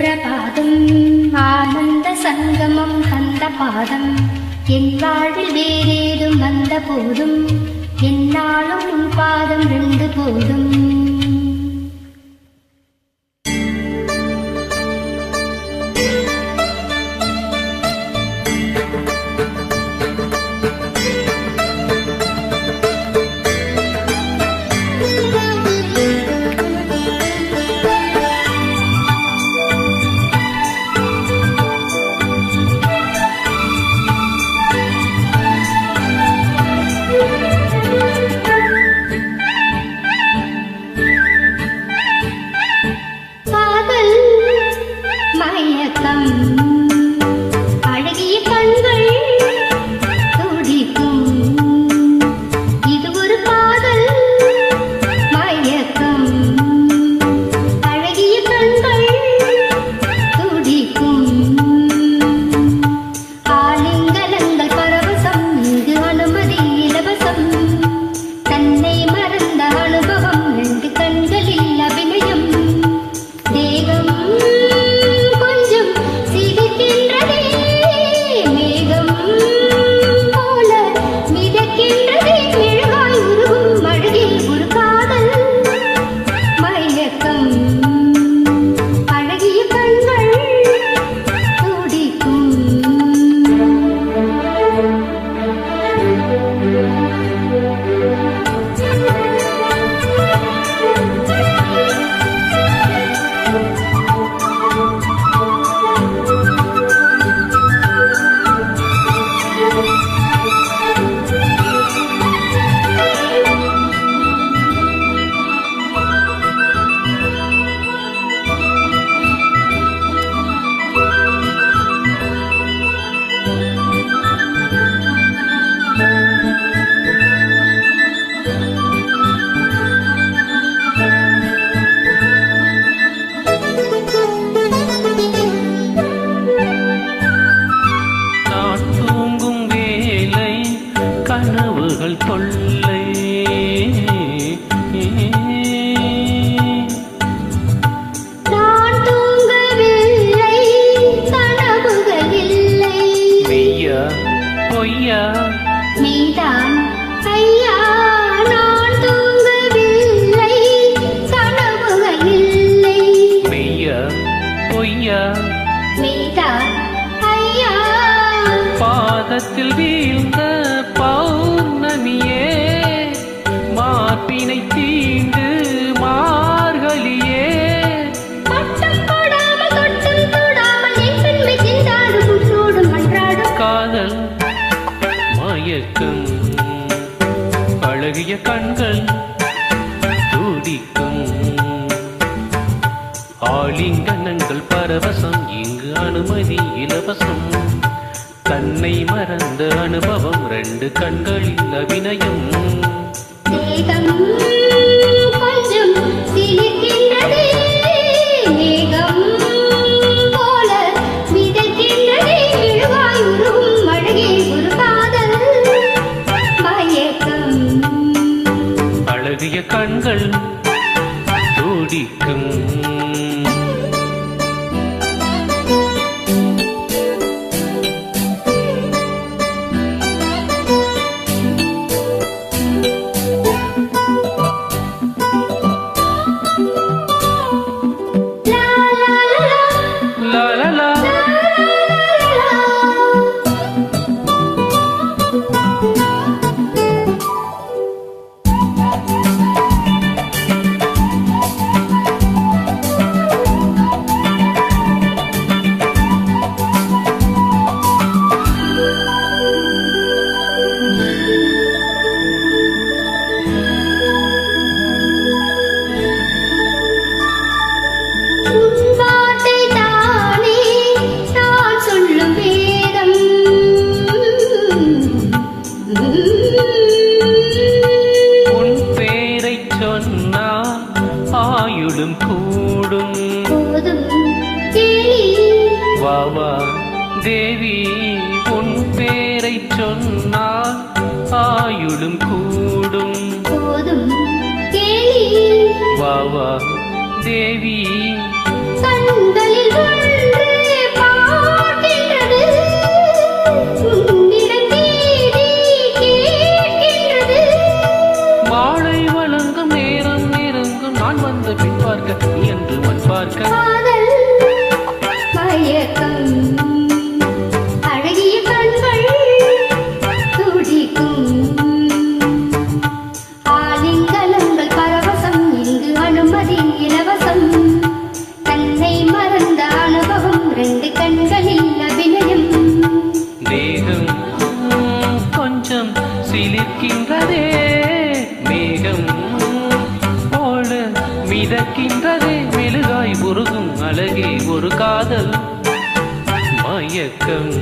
சுப்ரபாதம் ஆனந்த சங்கமம் தந்த பாதம் என் வாழ்வில் வேறேதும் வந்த போதும் என்னாலும் உன் பாதம் ரெண்டு போதும். கொள்ளை நான் தூங்கவில்லை, கனவுகள் இல்லை. மெய்யா பொய்யா நீதான் ஐயா. நான் தூங்கவில்லை, கனவுகள் இல்லை. மெய்யா பொய்யா நீதான் ஐயா. பாதத்தில் வீழ்ந்த பௌர்ணமியே, மார்பினை தீண்டு மார்கழியே, பட்டம் போடாமல் தொட்டும் தொடாமல் என் பெண்மை சிந்தாடும் உன்னோடும் அன்றாடும் காதல் மயக்கம், அழகிய கண்கள் துடிக்கும், ஆலிங்கனங்கள் பரவசம், இங்கு அனுமதி இலவசம், தன்னை மறந்த அனுபவம், ரெண்டு கண்களில் அபிநயம், தேகம் கொஞ்சம் சிலிர்க்கின்றதே, மேகம் போல மிதக்கின்றதே, இழுவாய் உருகும் அழகே ஒரு காதல் மயக்கம், அழகிய கண்கள் துடிக்கும். உன் பேரைச் சொன்னால் ஆயுளும் கூடும், வாவா தேவி, உன் பேரைச் சொன்னால் ஆயுளும் கூடும், வாவா தேவி, கண்களில் ஒன்று பார்க்கின்றது, உன்னிடம் தேடி கேட்கின்றது. வாழை வழங்கும் நேரம் நெருங்கும் நான் வந்து பின் பார்க்க நீ என்று மண் பார்க்க. காதல் மயக்கம் அழகிய கண்கள் துடிக்கும், ஆலிங்கலங்கள் பரவசம் இங்கு அனுமதி இலவசம். தன்னை மறந்த அனுபவம் ரெண்டு கண்களில் அபிநயம். தேகம் கொஞ்சம் சிலிர்க்கின்றதே, மேகம் போல மிதக்கின்றதே, மெழுகாய் உருகும் அழகே ஒரு காதல் மயக்கம்.